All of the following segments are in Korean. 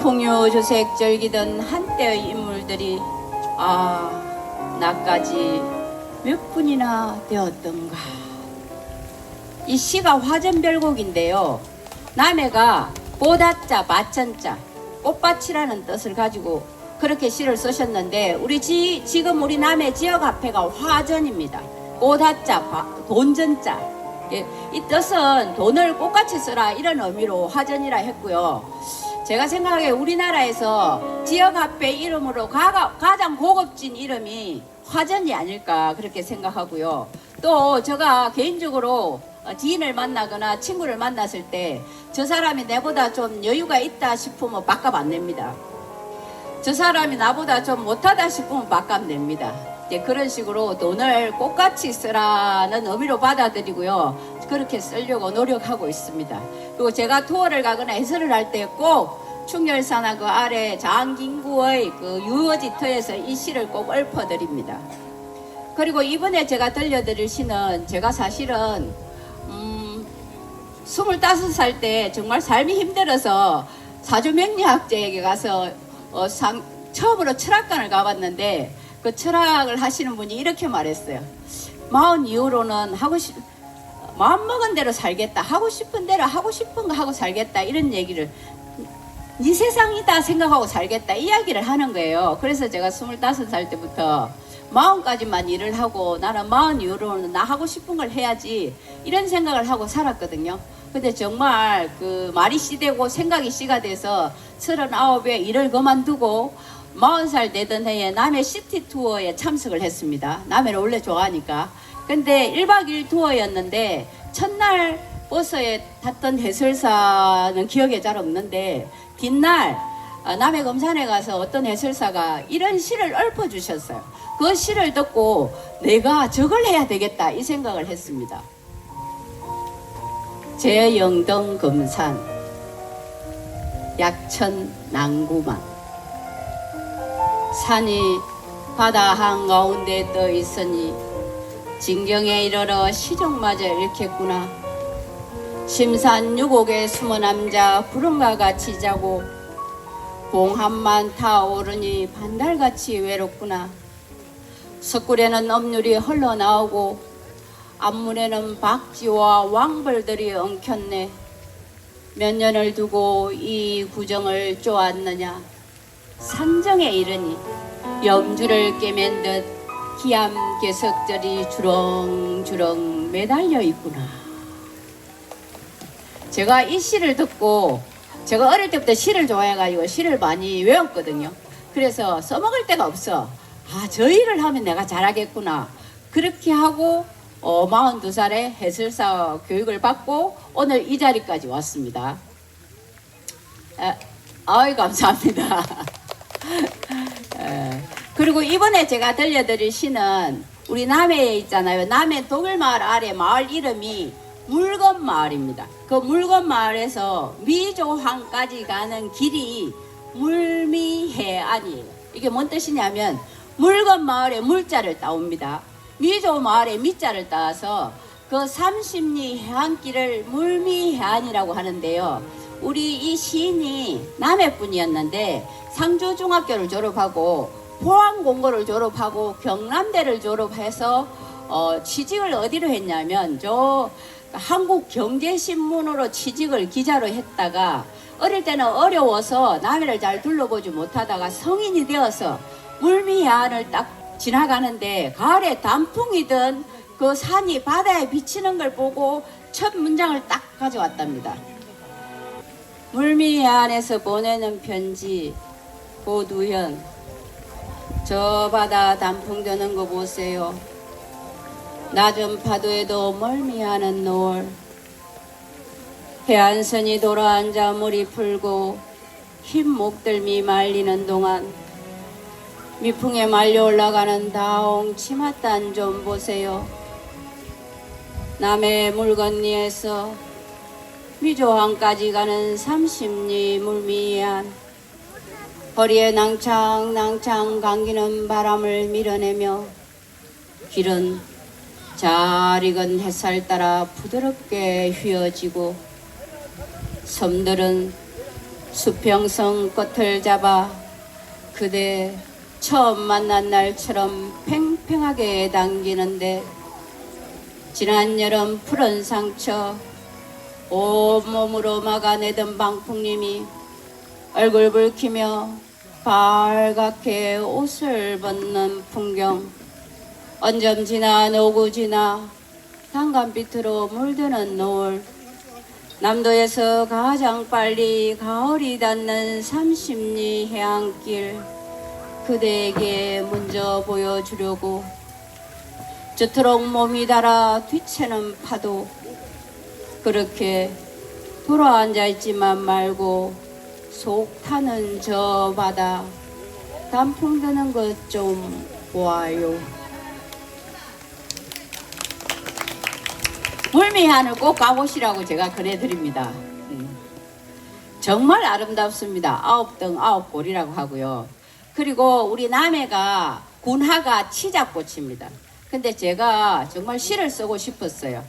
풍요주색 절기던 한때의 인물들이 나까지 몇 분이나 되었던가. 이 시가 화전별곡인데요. 남해가 보다자 마천자 꽃밭이라는 뜻을 가지고 그렇게 시를 쓰셨는데 지금 우리 남해 지역 앞에가 화전입니다. 보다자 돈전자. 예, 이 뜻은 돈을 꽃같이 쓰라 이런 의미로 화전이라 했고요. 제가 생각하기에 우리나라에서 지역 앞에 이름으로 가장 고급진 이름이 화전이 아닐까 그렇게 생각하고요. 또 제가 개인적으로 지인을 만나거나 친구를 만났을 때 저 사람이 내보다 좀 여유가 있다 싶으면 밥값 안 냅니다. 저 사람이 나보다 좀 못하다 싶으면 밥값 냅니다. 그런 식으로 돈을 꽃같이 쓰라는 의미로 받아들이고요. 그렇게 쓰려고 노력하고 있습니다. 그리고 제가 투어를 가거나 해설을 할 때 꼭 충렬사나 그 아래 장긴구의 그 유어지터에서 이 시를 꼭 읊어드립니다. 그리고 이번에 제가 들려드릴 시는 제가 사실은 25살 때 정말 삶이 힘들어서 사주명리학자에게 가서 처음으로 철학관을 가봤는데 그 철학을 하시는 분이 이렇게 말했어요. 40 이후로는 마음먹은 대로 살겠다. 하고 싶은 대로 하고 싶은 거 하고 살겠다. 이런 얘기를 네 세상이다 생각하고 살겠다 이야기를 하는 거예요. 그래서 제가 25살 때부터 마음까지만 일을 하고 나는 40 이후로는 나 하고 싶은 걸 해야지 이런 생각을 하고 살았거든요. 근데 정말 그 말이 씨되고 생각이 씨가 돼서 39에 일을 그만두고 40살 되던 해에 남해 시티 투어에 참석을 했습니다. 남해를 원래 좋아하니까. 근데 1박 2일 투어였는데 첫날 버스에 탔던 해설사는 기억에 잘 없는데 뒷날 남해 금산에 가서 어떤 해설사가 이런 시를 읊어주셨어요. 그 시를 듣고 내가 저걸 해야 되겠다 이 생각을 했습니다. 제영동 금산 약천 난구만 산이 바다 한가운데 떠 있으니 진경에 이르러 시종마저 잃겠구나. 심산유곡에 숨은 남자 구름과 같이 자고 봉함만 타오르니 반달같이 외롭구나. 석굴에는 엄률이 흘러나오고 앞문에는 박쥐와 왕벌들이 엉켰네. 몇 년을 두고 이 구정을 쪼았느냐. 산정에 이르니 염주를 깨맨 듯 기암괴석들이 주렁주렁 매달려 있구나. 제가 이 시를 듣고 제가 어릴 때부터 시를 좋아해가지고 시를 많이 외웠거든요. 그래서 써먹을 데가 없어. 저 일을 하면 내가 잘하겠구나. 그렇게 하고 42살에 해설사 교육을 받고 오늘 이 자리까지 왔습니다. 감사합니다. 그리고 이번에 제가 들려드릴 시는 우리 남해에 있잖아요. 남해 독일마을 아래 마을 이름이 물건마을입니다. 그 물건마을에서 미조항까지 가는 길이 물미해안이에요. 이게 뭔 뜻이냐면 물건마을에 물자를 따옵니다. 미조마을에 미자를 따서 그 30리 해안길을 물미해안이라고 하는데요. 우리 이 시인이 남해분이었는데 상주중학교를 졸업하고 포항공고를 졸업하고 경남대를 졸업해서 취직을 어디로 했냐면 저 한국경제신문으로 취직을 기자로 했다가 어릴 때는 어려워서 남해를 잘 둘러보지 못하다가 성인이 되어서 물미해안을 딱 지나가는데 가을에 단풍이던 그 산이 바다에 비치는 걸 보고 첫 문장을 딱 가져왔답니다. 물미해안에서 보내는 편지 고두현 저 바다 단풍 드는 거 보세요. 낮은 파도에도 멀미하는 노을 해안선이 돌아앉아 물이 풀고 흰 목들미 말리는 동안 미풍에 말려 올라가는 다홍 치맛단 좀 보세요. 남해 물건리에서 미조항까지 가는 30리 물미해안 허리에 낭창낭창 감기는 바람을 밀어내며 길은 잘 익은 햇살 따라 부드럽게 휘어지고 섬들은 수평성 꽃을 잡아 그대 처음 만난 날처럼 팽팽하게 당기는데 지난 여름 푸른 상처 온몸으로 막아내던 방풍님이 얼굴 붉히며 빨갛게 옷을 벗는 풍경 언점 지나 노구 지나 단감빛으로 물드는 노을 남도에서 가장 빨리 가을이 닿는 30리 해안길 그대에게 먼저 보여주려고 저토록 몸이 달아 뒤채는 파도 그렇게 돌아앉아 있지만 말고 속 타는 저 바다 단풍 드는 것 좀 보아요. 물미하늘 꼭 가보시라고 제가 권해드립니다. 정말 아름답습니다. 아홉등 아홉골이라고 하고요. 그리고 우리 남해가 군하가 치자꽃입니다. 근데 제가 정말 시를 쓰고 싶었어요.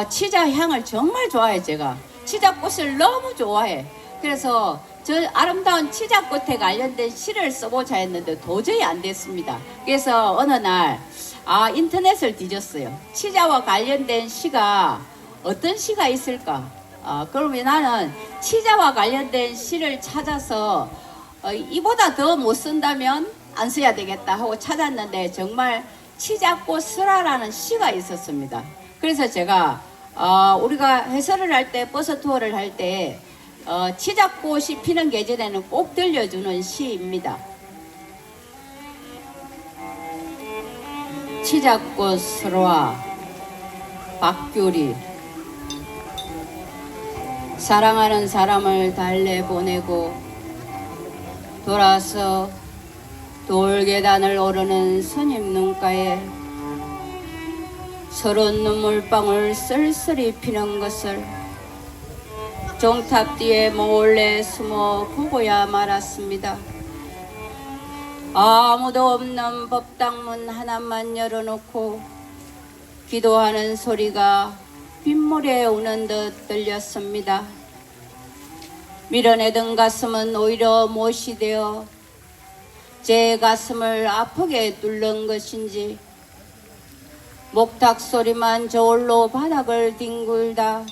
치자 향을 정말 좋아해. 제가 치자꽃을 너무 좋아해. 그래서 저 아름다운 치자꽃에 관련된 시를 써보자 했는데 도저히 안 됐습니다. 그래서 어느 날 인터넷을 뒤졌어요. 치자와 관련된 시가 어떤 시가 있을까? 그러면 나는 치자와 관련된 시를 찾아서 이보다 더 못 쓴다면 안 써야 되겠다 하고 찾았는데 정말 치자꽃 쓰라라는 시가 있었습니다. 그래서 제가 우리가 해설을 할 때 버스 투어를 할 때 치자꽃이 피는 계절에는 꼭 들려주는 시입니다. 치자꽃 쓰라 박규리 사랑하는 사람을 달래보내고 돌아서 돌계단을 오르는 스님 눈가에 서러운 눈물방울 쓸쓸히 피는 것을 종탑 뒤에 몰래 숨어 보고야 말았습니다. 아무도 없는 법당문 하나만 열어놓고 기도하는 소리가 빗물에 우는 듯 들렸습니다. 밀어내던 가슴은 오히려 못이 되어 제 가슴을 아프게 뚫는 것인지 목탁 소리만 저울로 바닥을 뒹굴다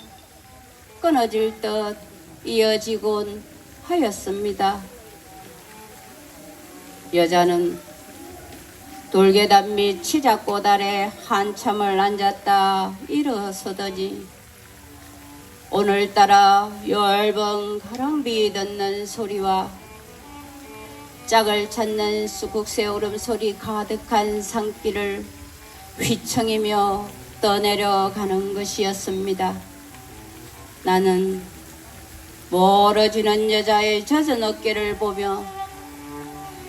끊어질 듯 이어지곤 하였습니다. 여자는 돌계단 밑 치자꽃 아래 한참을 앉았다 일어서더니 오늘따라 열번 가랑비 듣는 소리와 짝을 찾는 수국새 울음소리 가득한 산길을 휘청이며 떠내려가는 것이었습니다. 나는 멀어지는 여자의 젖은 어깨를 보며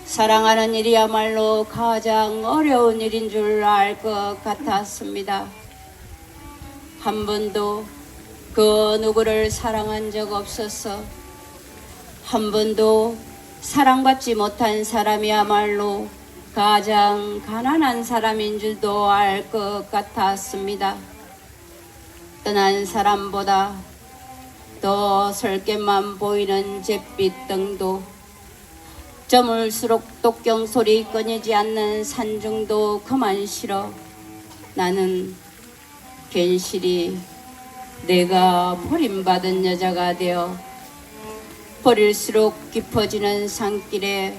사랑하는 일이야말로 가장 어려운 일인 줄 알 것 같았습니다. 한 번도 그 누구를 사랑한 적 없어서 한 번도 사랑받지 못한 사람이야말로 가장 가난한 사람인 줄도 알 것 같았습니다. 떠난 사람보다 더 설계만 보이는 잿빛 등도 저물수록 독경 소리 끊이지 않는 산중도 그만 싫어 나는 괜시리 내가 버림받은 여자가 되어 버릴수록 깊어지는 산길에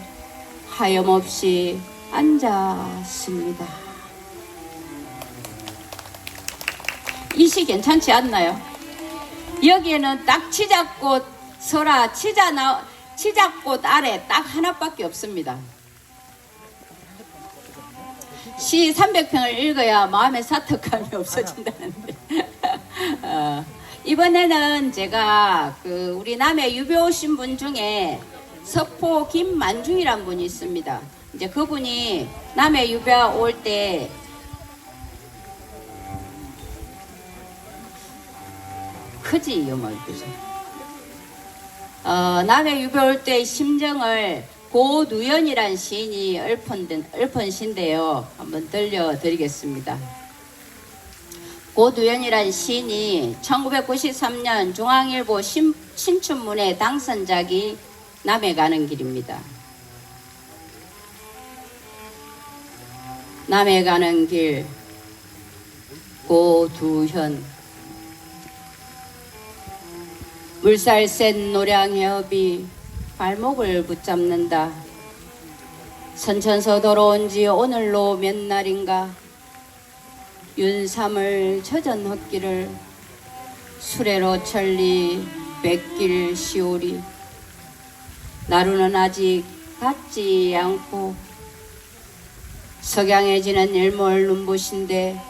하염없이 앉았습니다. 이 시 괜찮지 않나요? 여기에는 딱 치자꽃 설아 치자꽃 아래 딱 하나밖에 없습니다. 시 300평을 읽어야 마음의 사특감이 없어진다는데 이번에는 제가 우리 남해 유배 오신 분 중에 석포 김만중이란 분이 있습니다. 이제 그분이 남해 유배 올 때 크지 영어 그죠? 남해 유배 올 때 심정을 고누연이란 시인이 읊은 시인데요. 한번 들려드리겠습니다. 고두현이란 시인이 1993년 중앙일보 신춘문예 당선작이 남해 가는 길입니다. 남해 가는 길, 고두현. 물살 센 노량 해협이 발목을 붙잡는다. 선천서 돌아온 지 오늘로 몇 날인가. 윤삼을 젖은 헛길을 수레로 천리 뺏길 시오리. 나루는 아직 닿지 않고 석양해지는 일몰 눈부신데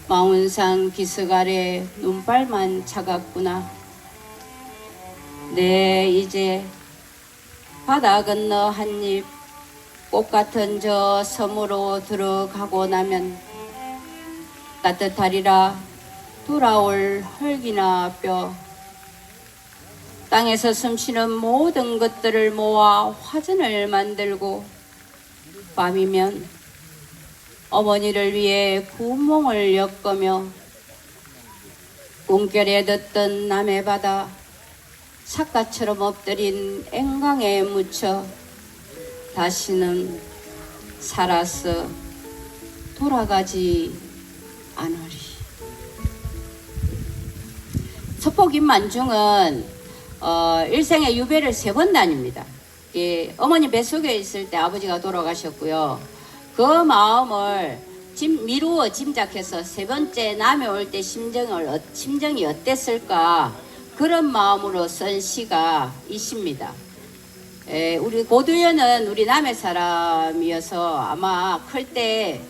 마운산 비석 아래 눈발만 차갑구나. 네, 이제 바다 건너 한입 꽃같은 저 섬으로 들어가고 나면 따뜻하리라. 돌아올 흙이나 뼈, 땅에서 숨쉬는 모든 것들을 모아 화전을 만들고 밤이면 어머니를 위해 구멍을 엮으며 꿈결에 듣던 남해 바다 삿갓처럼 엎드린 앵강에 묻혀 다시는 살아서 돌아가지 않으리. 서포김만중은 일생에 유배를 3번 다닙니다. 예, 어머니 뱃속에 있을 때 아버지가 돌아가셨고요. 그 마음을 미루어 짐작해서 3번째 남해 올 때 심정이 어땠을까, 그런 마음으로 쓴 시가 이 시입니다. 우리 고두현은 우리 남해 사람이어서 아마 클 때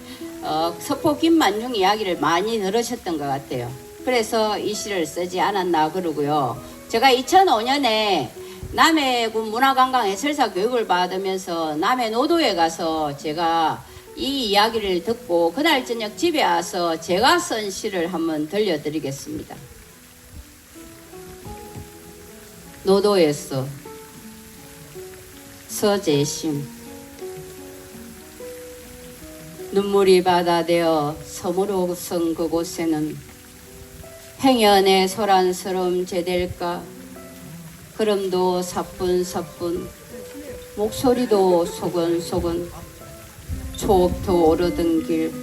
서포 김만중 이야기를 많이 들으셨던 것 같아요. 그래서 이 시를 쓰지 않았나 그러고요. 제가 2005년에 남해군 문화관광 해설사 교육을 받으면서 남해 노도에 가서 제가 이 이야기를 듣고 그날 저녁 집에 와서 제가 쓴 시를 한번 들려드리겠습니다. 노도에서 서재심. 눈물이 바다되어 섬으로 선 그곳에는 행연의 소란스러움 제될까. 걸음도 사뿐사뿐, 목소리도 소근소근, 초옥도 오르던 길.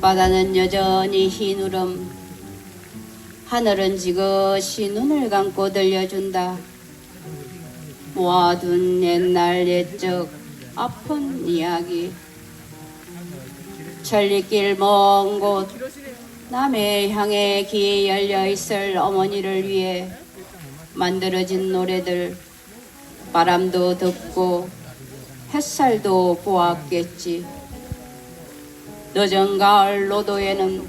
바다는 여전히 흰우름, 하늘은 지그시 눈을 감고 들려준다. 모아둔 옛날 옛적 아픈 이야기. 천리길 먼 곳 남해 향해 귀에 열려있을 어머니를 위해 만들어진 노래들. 바람도 듣고 햇살도 보았겠지. 늦은 가을 노도에는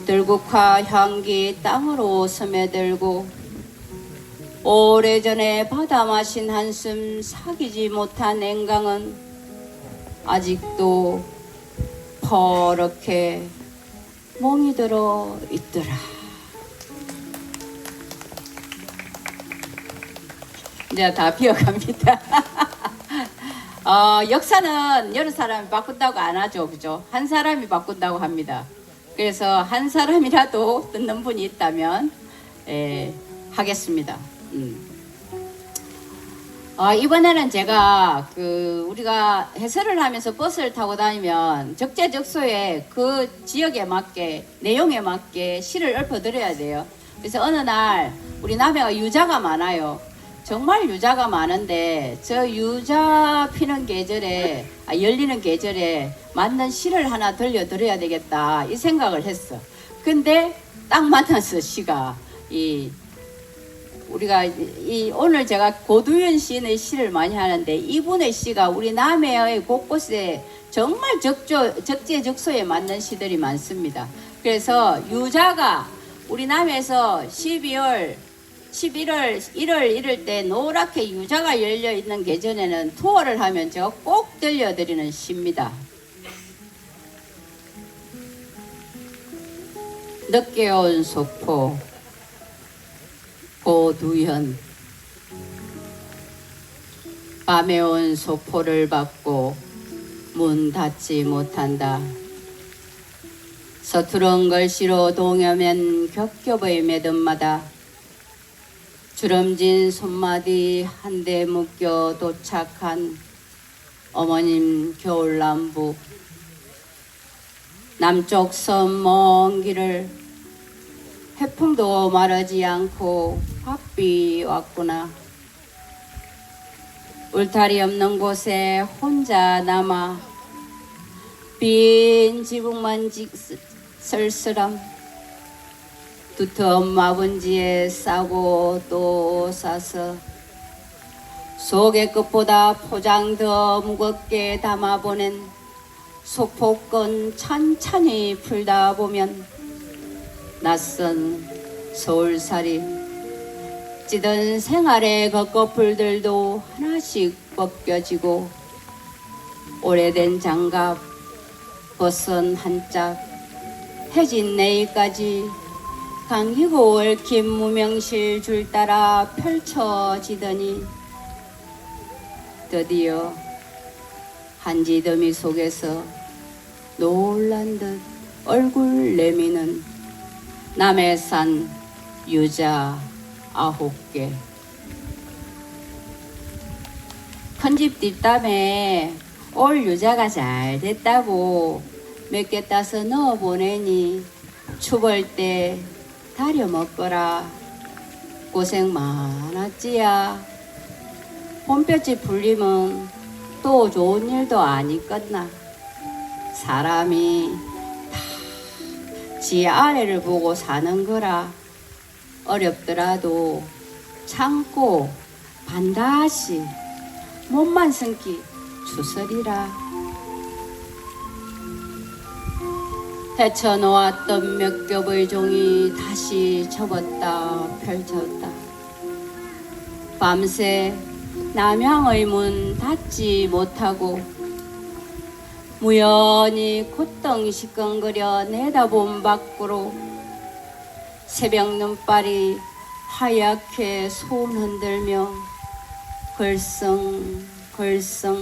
들국화 향기 땅으로 스며들고 오래전에 받아 마신 한숨 사귀지 못한 앵강은 아직도 퍼렇게 멍이 들어 있더라. 이제 다 비어갑니다. 역사는 여러 사람이 바꾼다고 안 하죠, 그죠? 한 사람이 바꾼다고 합니다. 그래서 한 사람이라도 듣는 분이 있다면 하겠습니다. 이번에는 제가 우리가 해설을 하면서 버스를 타고 다니면 적재적소에 그 지역에 맞게, 내용에 맞게 시를 읊어드려야 돼요. 그래서 어느 날 우리 남해가 유자가 많아요. 정말 유자가 많은데 저 유자 피는 계절에, 열리는 계절에 맞는 시를 하나 들려드려야 되겠다, 이 생각을 했어. 근데 딱 맞았어, 시가. 우리가 오늘 제가 고두현 시인의 시를 많이 하는데 이분의 시가 우리 남해의 곳곳에 정말 적재적소에 맞는 시들이 많습니다. 그래서 유자가 우리 남해에서 11월, 1월 이럴 때 노랗게 유자가 열려 있는 계절에는 투어를 하면 제가 꼭 들려드리는 시입니다. 늦게 온 소포 고두현. 밤에 온 소포를 받고 문 닫지 못한다. 서투른 글씨로 동여맨 겹겹의 매듭마다 주름진 손마디 한 대 묶여 도착한 어머님 겨울남부. 남쪽 섬 먼 길을 해풍도 마르지 않고 바삐 왔구나. 울타리 없는 곳에 혼자 남아 빈 지붕만 쓸쓸함. 두터운 마분지에 싸고 또 싸서 속의 끝보다 포장 더 무겁게 담아보낸 소폭건 찬찬히 풀다 보면 낯선 서울살이 찌든 생활의 겉꺼풀들도 하나씩 벗겨지고 오래된 장갑 벗은 한짝 해진 내일까지 감기고 얽힌 무명실 줄 따라 펼쳐지더니 드디어 한지더미 속에서 놀란 듯 얼굴 내미는 남해산 유자 9개. 큰집 뒷담에 올 유자가 잘 됐다고 몇 개 따서 넣어 보내니 추벌 때 다려 먹거라. 고생 많았지야. 봄볕이 풀리면 또 좋은 일도 아니겠나. 사람이 다 지 아래를 보고 사는 거라. 어렵더라도 참고 반드시 몸만 숨기 주설이라. 헤쳐놓았던 몇 겹의 종이 다시 접었다 펼쳤다. 밤새 남향의 문 닫지 못하고 무연히 콧등 시끈거려 내다본 밖으로 새벽 눈발이 하얗게 손 흔들며 걸썽걸썽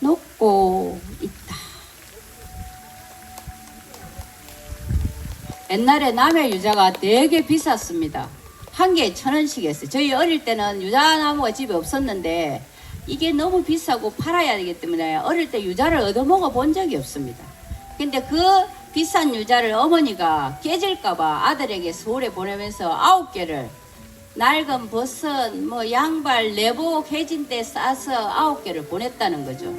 녹고 있다. 옛날에 남해 유자가 되게 비쌌습니다. 한 개에 1,000원씩이었어요. 저희 어릴 때는 유자나무가 집에 없었는데 이게 너무 비싸고 팔아야 되기 때문에 어릴 때 유자를 얻어먹어 본 적이 없습니다. 근데 그 비싼 유자를 어머니가 깨질까봐 아들에게 서울에 보내면서 9개를 낡은 버섯, 양발, 내복, 해진대 싸서 9개를 보냈다는 거죠.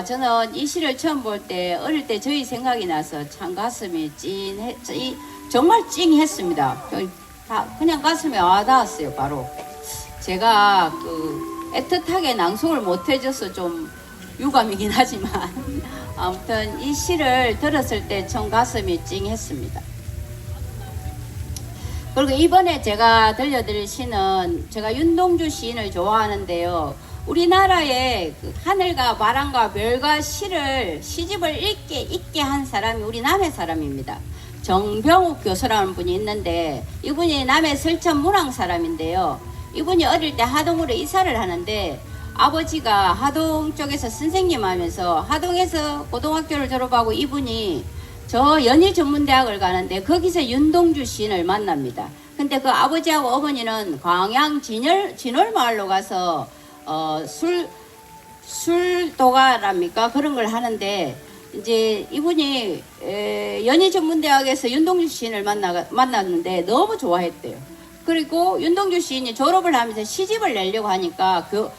저는 이 시를 처음 볼 때 어릴 때 저희 생각이 나서 참 가슴이 정말 찡했습니다. 그냥 가슴에 와닿았어요. 바로 제가 애틋하게 낭송을 못 해줘서 좀 유감이긴 하지만 아무튼 이 시를 들었을 때 전 가슴이 찡했습니다. 그리고 이번에 제가 들려드릴 시는 제가 윤동주 시인을 좋아하는데요. 우리나라의 하늘과 바람과 별과 시집을 읽게 한 사람이 우리 남해 사람입니다. 정병욱 교수라는 분이 있는데 이분이 남해 설천 문왕 사람인데요. 이분이 어릴 때 하동으로 이사를 하는데 아버지가 하동 쪽에서 선생님 하면서 하동에서 고등학교를 졸업하고 이분이 저 연희전문대학을 가는데 거기서 윤동주 시인을 만납니다. 근데 그 아버지하고 어머니는 광양 진월마을로 가서 술도가랍니까? 그런 걸 하는데 이제 이분이 연희전문대학에서 윤동주 시인을 만났는데 너무 좋아했대요. 그리고 윤동주 시인이 졸업을 하면서 시집을 내려고 하니까 그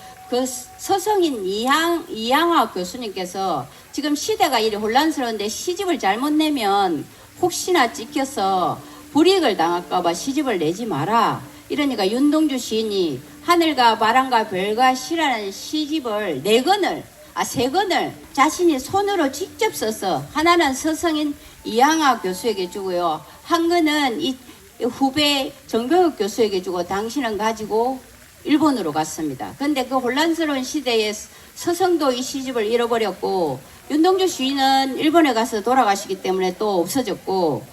서성인 이양학 교수님께서 지금 시대가 이리 혼란스러운데 시집을 잘못 내면 혹시나 찍혀서 불이익을 당할까봐 시집을 내지 마라. 이러니까 윤동주 시인이 하늘과 바람과 별과 시라는 시집을 3권을 자신이 손으로 직접 써서 하나는 서성인 이양학 교수에게 주고요. 한 권은 이 후배 정병욱 교수에게 주고 당신은 가지고 일본으로 갔습니다. 근데 그 혼란스러운 시대에 서성도 이 시집을 잃어버렸고 윤동주 시인은 일본에 가서 돌아가시기 때문에 또 없어졌고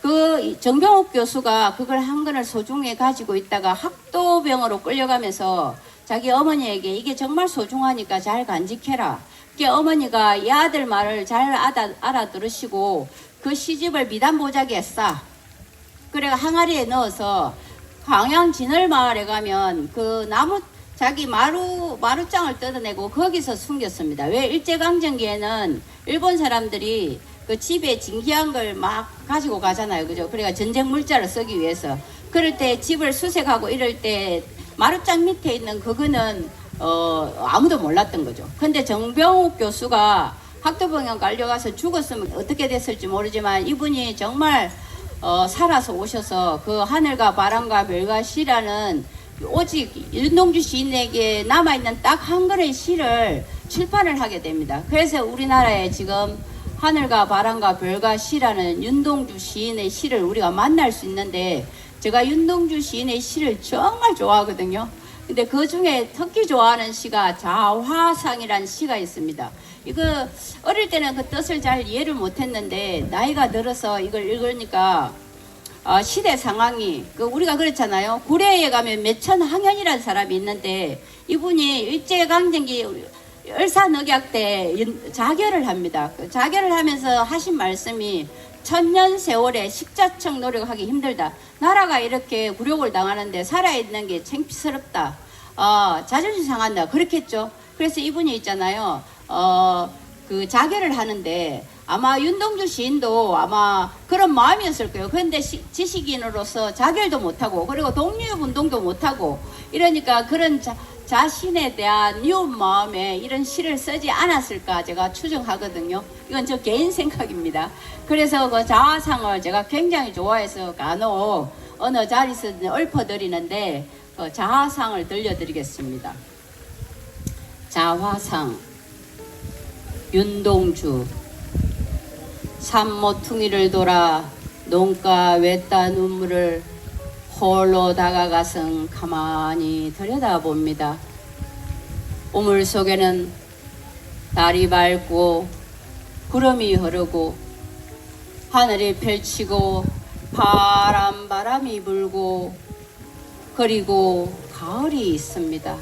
그 정병욱 교수가 그걸 한 권을 소중히 가지고 있다가 학도병으로 끌려가면서 자기 어머니에게 이게 정말 소중하니까 잘 간직해라. 그게 어머니가 이 아들 말을 잘 알아들으시고 그 시집을 미단 보자기에 싸. 그래 항아리에 넣어서 광양 진월마을에 가면 그 나무 자기 마루장을 뜯어내고 거기서 숨겼습니다. 왜? 일제강점기에는 일본 사람들이 그 집에 진귀한 걸 막 가지고 가잖아요. 그죠? 그러니까 전쟁 물자를 쓰기 위해서. 그럴 때 집을 수색하고 이럴 때 마루장 밑에 있는 그거는 아무도 몰랐던 거죠. 근데 정병욱 교수가 학도병원 깔려가서 죽었으면 어떻게 됐을지 모르지만 이분이 정말 살아서 오셔서 그 하늘과 바람과 별과 시라는 오직 윤동주 시인에게 남아있는 딱 한 권의 시를 출판을 하게 됩니다. 그래서 우리나라에 지금 하늘과 바람과 별과 시라는 윤동주 시인의 시를 우리가 만날 수 있는데, 제가 윤동주 시인의 시를 정말 좋아하거든요. 근데 그 중에 특히 좋아하는 시가 자화상이라는 시가 있습니다. 이거 어릴 때는 그 뜻을 잘 이해를 못했는데 나이가 들어서 이걸 읽으니까 시대 상황이 우리가 그렇잖아요. 구례에 가면 매천항현이라는 사람이 있는데 이분이 일제강점기 을사늑약 때 자결을 합니다. 자결을 하면서 하신 말씀이 천년 세월에 식자청 노력하기 힘들다. 나라가 이렇게 굴욕을 당하는데 살아있는 게 창피스럽다. 자존심 상한다. 그렇겠죠. 그래서 이분이 있잖아요. 그 자결을 하는데 아마 윤동주 시인도 아마 그런 마음이었을 거예요. 그런데 지식인으로서 자결도 못하고 그리고 독립운동도 못하고 이러니까 그런 자신에 대한 미운 마음에 이런 시를 쓰지 않았을까 제가 추정하거든요. 이건 저 개인 생각입니다. 그래서 그 자화상을 제가 굉장히 좋아해서 간혹 어느 자리에서 읊어드리는데 그 자화상을 들려드리겠습니다. 자화상 윤동주. 산모퉁이를 돌아 농가 외따 눈물을 홀로 다가가서 가만히 들여다봅니다. 우물 속에는 달이 밝고 구름이 흐르고 하늘이 펼치고 바람이 불고 그리고 가을이 있습니다.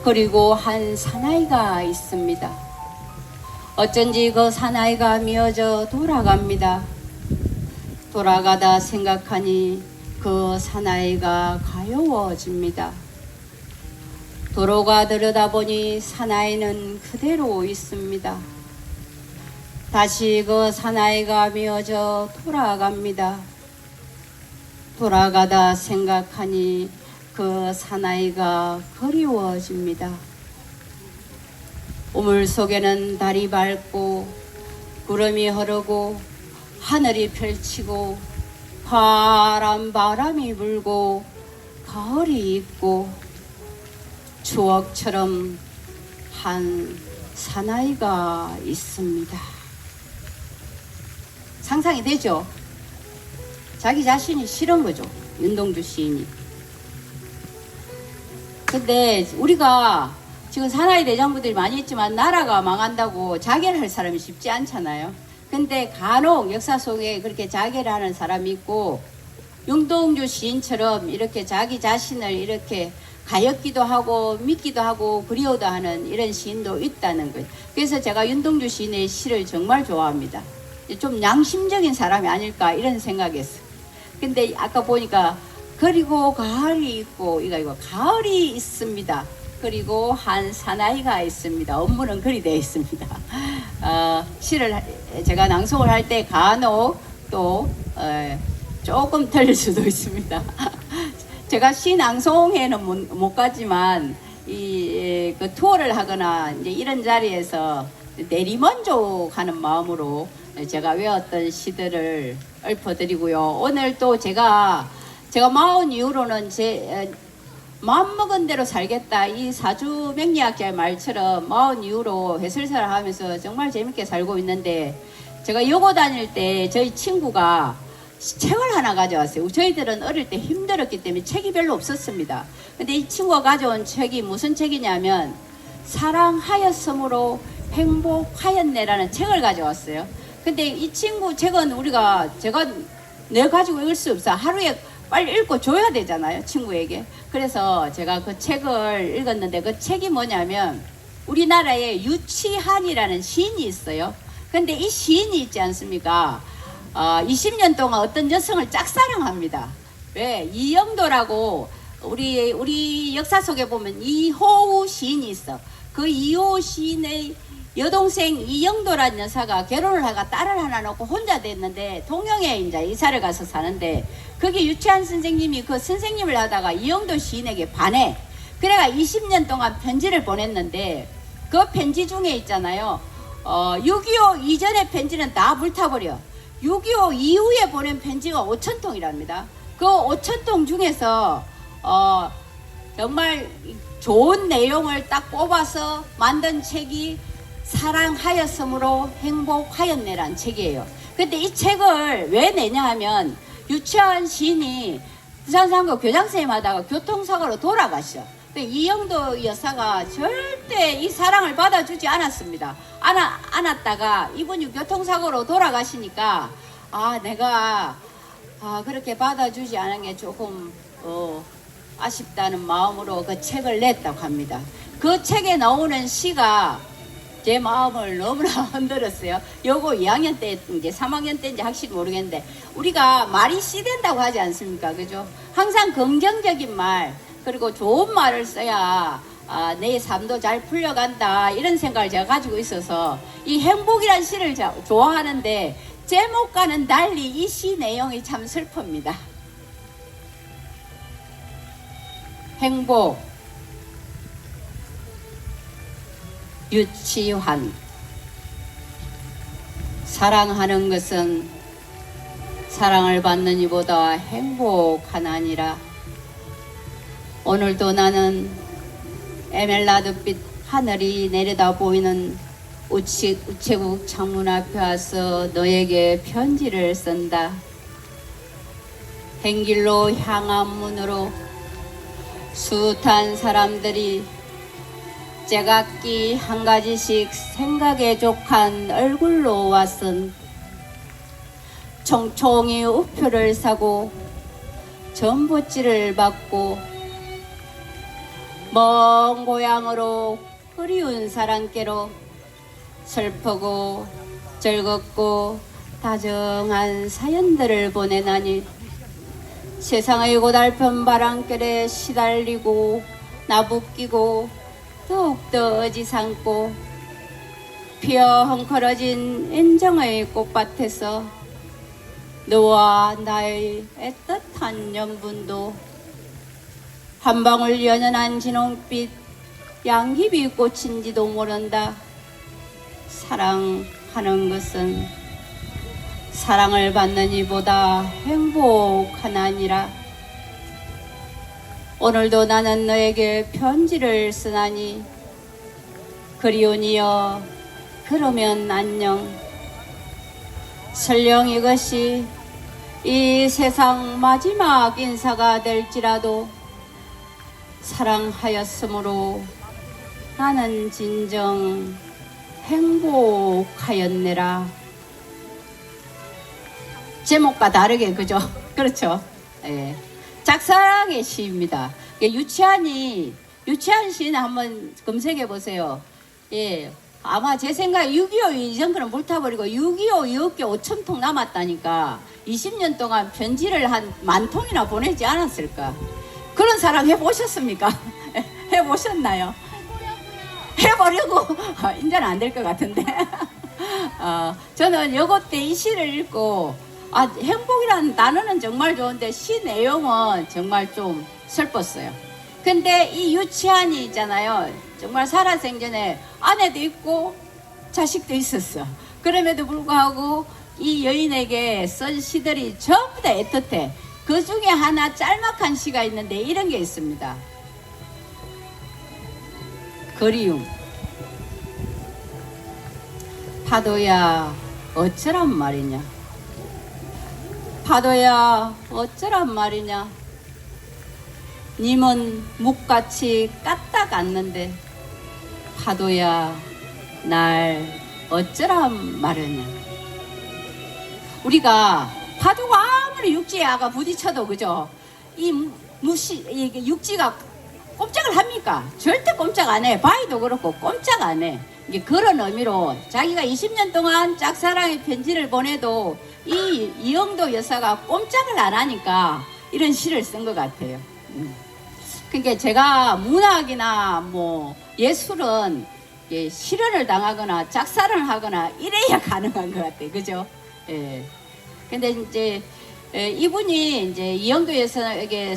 그리고 한 사나이가 있습니다. 어쩐지 그 사나이가 미어져 돌아갑니다. 돌아가다 생각하니 그 사나이가 가여워집니다. 도로가 들여다보니 사나이는 그대로 있습니다. 다시 그 사나이가 미어져 돌아갑니다. 돌아가다 생각하니 그 사나이가 그리워집니다. 우물 속에는 달이 밝고 구름이 흐르고 하늘이 펼치고 바람이 불고 가을이 있고 추억처럼 한 사나이가 있습니다. 상상이 되죠? 자기 자신이 싫은 거죠. 윤동주 시인이. 근데 우리가 지금 사나이 대장부들이 많이 있지만 나라가 망한다고 자결을 할 사람이 쉽지 않잖아요. 근데 간혹 역사 속에 그렇게 자결을 하는 사람이 있고 윤동주 시인처럼 이렇게 자기 자신을 이렇게 가엾기도 하고 믿기도 하고 그리워도 하는 이런 시인도 있다는 거예요. 그래서 제가 윤동주 시인의 시를 정말 좋아합니다. 좀 양심적인 사람이 아닐까 이런 생각했어요. 근데 아까 보니까 그리고 가을이 있고 이거 가을이 있습니다. 그리고 한 사나이가 있습니다. 업무는 그리 되어 있습니다. 시를 제가 낭송을 할 때 간혹 또 조금 틀릴 수도 있습니다. 제가 시 낭송회는 못 가지만 그 투어를 하거나 이제 이런 자리에서 내리만족하는 마음으로 제가 외웠던 시들을 읊어드리고요. 오늘 또 제가 마흔 이후로는 마음먹은 대로 살겠다 이 사주 맹리학자의 말처럼 마흔 이후로 해설사를 하면서 정말 재밌게 살고 있는데, 제가 여고 다닐 때 저희 친구가 책을 하나 가져왔어요. 저희들은 어릴 때 힘들었기 때문에 책이 별로 없었습니다. 근데 이 친구가 가져온 책이 무슨 책이냐면 사랑하였으므로 행복하였네라는 책을 가져왔어요. 근데 이 친구 책은 제가 내 가지고 읽을 수 없어. 하루에 빨리 읽고 줘야 되잖아요, 친구에게. 그래서 제가 그 책을 읽었는데 그 책이 뭐냐면 우리나라에 유치한이라는 시인이 있어요. 근데 이 시인이 있지 않습니까? 20년 동안 어떤 여성을 짝사랑합니다. 왜? 이영도라고 우리 역사 속에 보면 이호우 시인이 있어. 그 이호우 시인의 여동생 이영도란 여사가 결혼을 하가 딸을 하나 놓고 혼자 됐는데 통영에 이제 이사를 가서 사는데 거기 유치한 선생님이 그 선생님을 하다가 이영도 시인에게 반해. 그래가 20년 동안 편지를 보냈는데 그 편지 중에 있잖아요. 6.25 이전의 편지는 다 불타버려. 6.25 이후에 보낸 편지가 5,000통이랍니다. 그 5,000통 중에서 정말 좋은 내용을 딱 뽑아서 만든 책이 사랑하였으므로 행복하였네란 책이에요. 근데 이 책을 왜 내냐 하면 유치한 시인이 부산상고 교장선생님 하다가 교통사고로 돌아가셔. 이영도 여사가 절대 이 사랑을 받아주지 않았습니다. 않았다가 이분이 교통사고로 돌아가시니까 내가 그렇게 받아주지 않은 게 조금 아쉽다는 마음으로 그 책을 냈다고 합니다. 그 책에 나오는 시가 제 마음을 너무나 흔들었어요. 요거 2학년 때인지 3학년 때인지 확실히 모르겠는데 우리가 말이 씨된다고 하지 않습니까? 그죠? 항상 긍정적인 말 그리고 좋은 말을 써야 내 삶도 잘 풀려간다 이런 생각을 제가 가지고 있어서 이 행복이란 시를 좋아하는데 제목과는 달리 이 시 내용이 참 슬픕니다. 행복 유치환 사랑하는 것은 사랑을 받는 이보다 행복하나니라. 오늘도 나는 에멜라드빛 하늘이 내려다 보이는 우체국 창문 앞에 와서 너에게 편지를 쓴다. 행길로 향한 문으로 숱한 사람들이 제각기 한 가지씩 생각에 족한 얼굴로 왔은 총총히 우표를 사고 전봇지를 받고 먼 고향으로 그리운 사랑께로 슬프고 즐겁고 다정한 사연들을 보내나니 세상의 고달픈 바람결에 시달리고 나부끼고 더욱더 어지상고 피어 헝클어진 인정의 꽃밭에서 너와 나의 애틋한 연분도 한 방울 연연한 진홍빛 양귀비 꽃인지도 모른다. 사랑하는 것은 사랑을 받는 이보다 행복하나니라. 오늘도 나는 너에게 편지를 쓰나니 그리우니여 그러면 안녕. 설령 이것이 이 세상 마지막 인사가 될지라도 사랑하였으므로 나는 진정 행복하였네라. 제목과 다르게 그죠? 그렇죠? 예. 짝사랑의 시입니다. 유치한 시는 한번 검색해 보세요. 예. 아마 제 생각에 6.25 이전 거는 불타버리고 6.25 이후께 5,000통 남았다니까 20년 동안 편지를 한 10,000통이나 보내지 않았을까? 그런 사람 해보셨습니까? 해보셨나요? 해보려고 이제는 안 될 것 같은데 저는 요것 때 이 시를 읽고 행복이라는 단어는 정말 좋은데 시 내용은 정말 좀 슬펐어요. 근데 이 유치한이 있잖아요. 정말 살아생전에 아내도 있고 자식도 있었어. 그럼에도 불구하고 이 여인에게 쓴 시들이 전부 다 애틋해. 그 중에 하나 짤막한 시가 있는데 이런 게 있습니다. 그리움. 파도야 어쩌란 말이냐. 파도야 어쩌란 말이냐. 님은 묵같이 까딱 앉는데 파도야 날 어쩌란 말이냐. 우리가 파도가 아무리 육지에 아가 부딪혀도 그죠? 이게 육지가 꼼짝을 합니까? 절대 꼼짝 안 해. 바위도 그렇고 꼼짝 안 해. 이게 그런 의미로 자기가 20년 동안 짝사랑의 편지를 보내도 이 이영도 여사가 꼼짝을 안 하니까 이런 시를 쓴 것 같아요. 그러니까 제가 문학이나 뭐 예술은 실현을 당하거나 짝사랑을 하거나 이래야 가능한 것 같아요. 그죠? 예. 근데 이제 이분이 이제 이영도 여사에게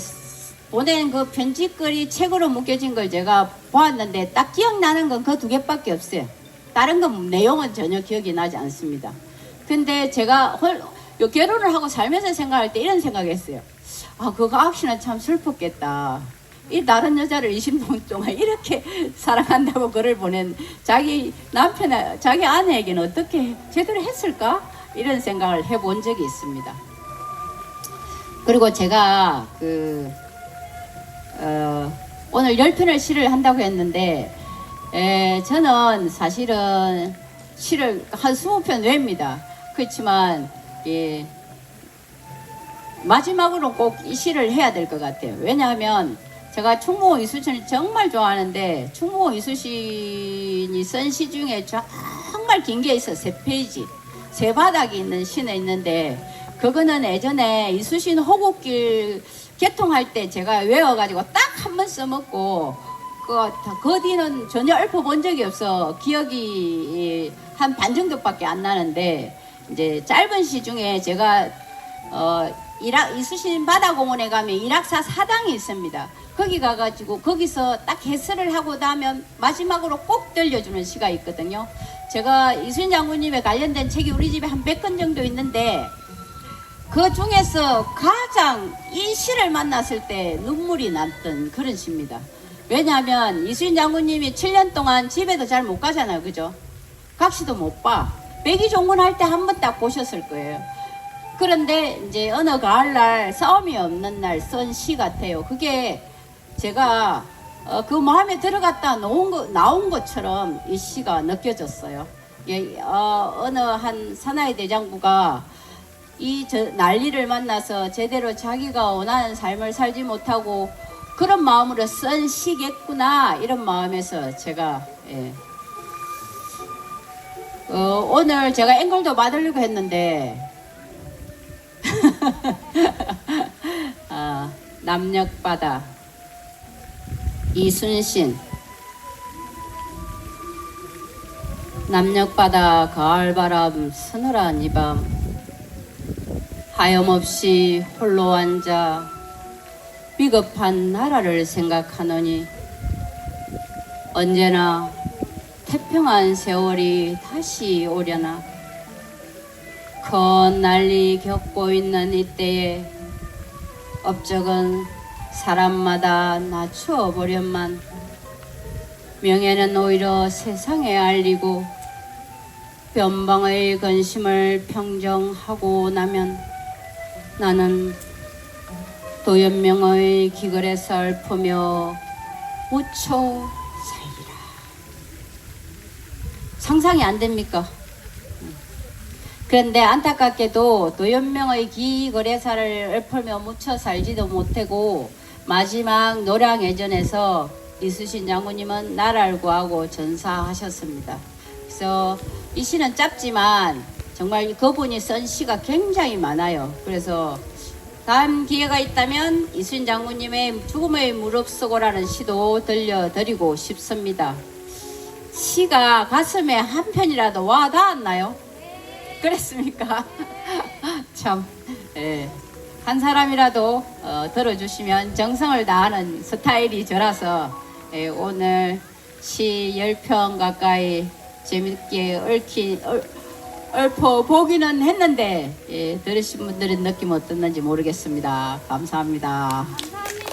보낸 그 편지글이 책으로 묶여진 걸 제가 보았는데 딱 기억나는 건 그 두 개밖에 없어요. 다른 건 내용은 전혀 기억이 나지 않습니다. 근데 제가 결혼을 하고 살면서 생각할 때 이런 생각했어요. 아, 그거 악씨는 참 슬펐겠다. 이 다른 여자를 20년 동안 이렇게 사랑한다고 글을 보낸 자기 남편, 자기 아내에게는 어떻게 제대로 했을까? 이런 생각을 해본 적이 있습니다. 그리고 제가 오늘 10편의 시를 한다고 했는데 저는 사실은 시를 한 20편 외웁니다. 그렇지만 마지막으로 꼭 이 시를 해야 될 것 같아요. 왜냐하면 제가 충무공 이수신을 정말 좋아하는데 충무공 이수신이 쓴 시 중에 정말 긴 게 있어. 3페이지 세 바닥이 있는 시는 있는데 그거는 예전에 이수신 호국길 개통할 때 제가 외워가지고 딱 한 번 써먹고 그 뒤는 전혀 읊어본 적이 없어. 기억이 한 반 정도밖에 안 나는데 이제 짧은 시 중에 제가 이수신 바다공원에 가면 일학사 사당이 있습니다. 거기 가가지고 거기서 딱 해설을 하고 나면 마지막으로 꼭 들려주는 시가 있거든요. 제가 이수신 장군님에 관련된 책이 우리 집에 한 100권 정도 있는데 그 중에서 가장 이 시를 만났을 때 눈물이 났던 그런 시입니다. 왜냐하면 이수신 장군님이 7년 동안 집에도 잘 못 가잖아요. 그죠? 각시도 못 봐. 백의종군 할 때 한 번 딱 보셨을 거예요. 그런데 이제 어느 가을날 싸움이 없는 날 쓴 시 같아요. 그게 제가 그 마음에 들어갔다 나온 것처럼 이 시가 느껴졌어요. 어느 한 사나이 대장부가 난리를 만나서 제대로 자기가 원하는 삶을 살지 못하고 그런 마음으로 쓴 시겠구나 이런 마음에서 제가 오늘 제가 앵글도 받으려고 했는데 남녘바다 이순신 남녘바다 가을바람 서늘한 이밤 하염없이 홀로 앉아 비겁한 나라를 생각하노니 언제나 태평한 세월이 다시 오려나 큰 난리 겪고 있는 이때에 업적은 사람마다 낮추어 보련만 명예는 오히려 세상에 알리고 변방의 근심을 평정하고 나면 나는 도연명의 기글에 설프며 무초 살리라. 상상이 안 됩니까? 그런데 안타깝게도 도연명의 기거래사를 읊으며 묻혀 살지도 못하고 마지막 노량해전에서 이수신 장군님은 나라를 구하고 전사하셨습니다. 그래서 이 시는 짧지만 정말 그분이 쓴 시가 굉장히 많아요. 그래서 다음 기회가 있다면 이수신 장군님의 죽음의 무릎 쓰고라는 시도 들려드리고 싶습니다. 시가 가슴에 한 편이라도 와 닿았나요? 그랬습니까? 참, 한 사람이라도 들어주시면 정성을 다하는 스타일이 저라서 오늘 시 10편 가까이 재밌게 읊어보기는 했는데 들으신 분들은 느낌 어떻는지 모르겠습니다. 감사합니다. 감사합니다.